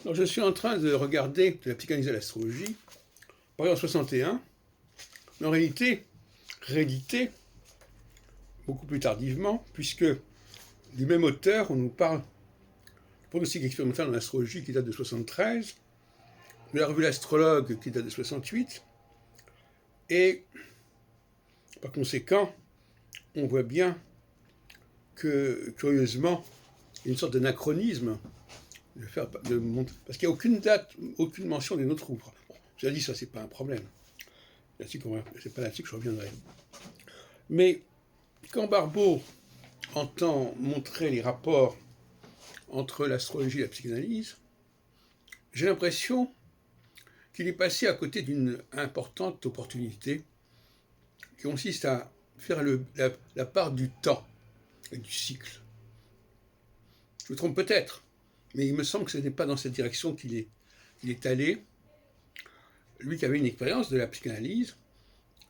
Alors, je suis en train de regarder de la psychanalyse à l'astrologie, par exemple 61, mais en réalité, réédité beaucoup plus tardivement, puisque du même auteur, on nous parle du pronostic expérimental en astrologie qui date de 73, de la revue L'Astrologue qui date de 68, et par conséquent, on voit bien que, curieusement, il y a une sorte d'anachronisme parce qu'il n'y a aucune date, aucune mention d'une autre ouvre. Bon, j'ai dit ça, c'est pas un problème. C'est pas là-dessus que je reviendrai. Mais quand Barbeau entend montrer les rapports entre l'astrologie et la psychanalyse, j'ai l'impression qu'il est passé à côté d'une importante opportunité qui consiste à faire la part du temps et du cycle. Je me trompe peut-être, mais il me semble que ce n'est pas dans cette direction qu'il est allé. Lui qui avait une expérience de la psychanalyse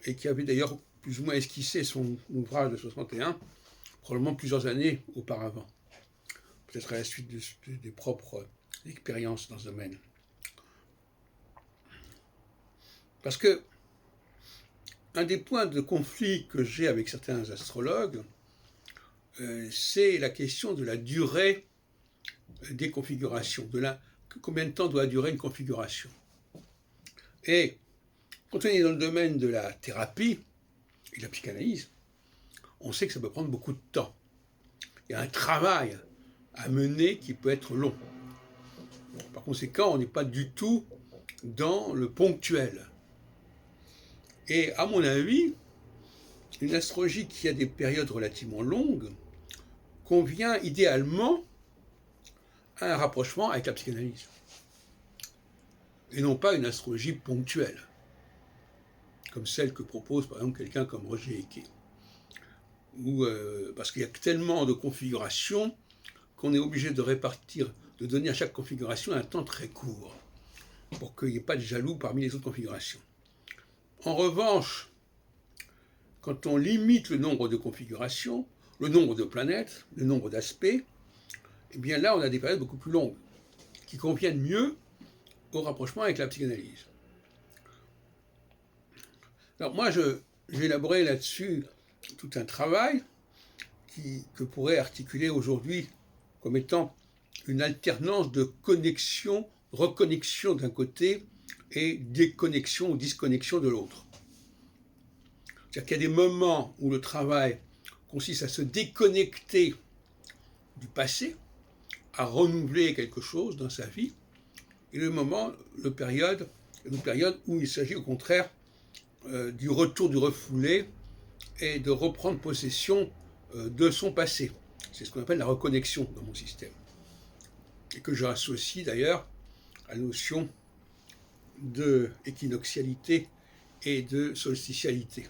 et qui avait d'ailleurs plus ou moins esquissé son ouvrage de 61, probablement plusieurs années auparavant, peut-être à la suite des propres expériences dans ce domaine. Parce que un des points de conflit que j'ai avec certains astrologues, c'est la question de la durée des configurations, combien de temps doit durer une configuration. Et quand on est dans le domaine de la thérapie et de la psychanalyse, on sait que ça peut prendre beaucoup de temps. Il y a un travail à mener qui peut être long. Par conséquent, on n'est pas du tout dans le ponctuel. Et à mon avis, une astrologie qui a des périodes relativement longues convient idéalement à un rapprochement avec la psychanalyse. Et non pas une astrologie ponctuelle, comme celle que propose par exemple quelqu'un comme Roger Eke. Parce qu'il y a tellement de configurations qu'on est obligé de donner à chaque configuration un temps très court, pour qu'il n'y ait pas de jaloux parmi les autres configurations. En revanche, quand on limite le nombre de configurations, le nombre de planètes, le nombre d'aspects, eh bien là on a des périodes beaucoup plus longues, qui conviennent mieux au rapprochement avec la psychanalyse. Alors moi j'ai élaboré là-dessus tout un travail que pourrait articuler aujourd'hui comme étant une alternance de connexion, reconnexion d'un côté et déconnexion ou disconnexion de l'autre. C'est-à-dire qu'il y a des moments où le travail consiste à se déconnecter du passé, à renouveler quelque chose dans sa vie, et une période où il s'agit au contraire du retour du refoulé et de reprendre possession de son passé. C'est ce qu'on appelle la reconnexion dans mon système. Et que j'associe d'ailleurs à la notion de équinoxialité et de solstitialité,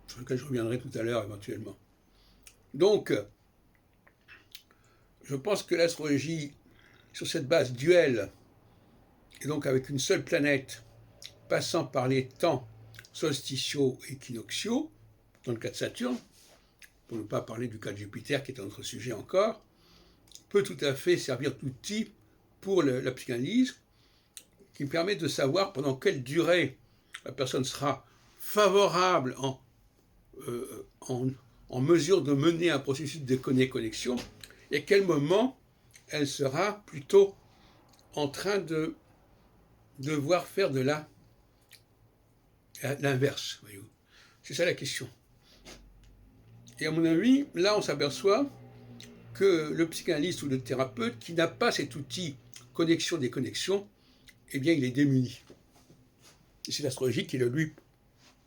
sur lequel je reviendrai tout à l'heure éventuellement. Donc, je pense que l'astrologie, sur cette base duelle, et donc avec une seule planète, passant par les temps solsticiaux et équinoxiaux, dans le cas de Saturne, pour ne pas parler du cas de Jupiter, qui est un autre sujet encore, peut tout à fait servir d'outil pour la psychanalyse, qui permet de savoir pendant quelle durée la personne sera favorable en mesure de mener un processus de connexion, et à quel moment elle sera plutôt en train de devoir faire de l'inverse. C'est ça la question. Et à mon avis, là on s'aperçoit que le psychanalyste ou le thérapeute qui n'a pas cet outil connexion-déconnexion, eh bien il est démuni. Et c'est l'astrologie qui le lui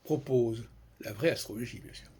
propose, la vraie astrologie bien sûr.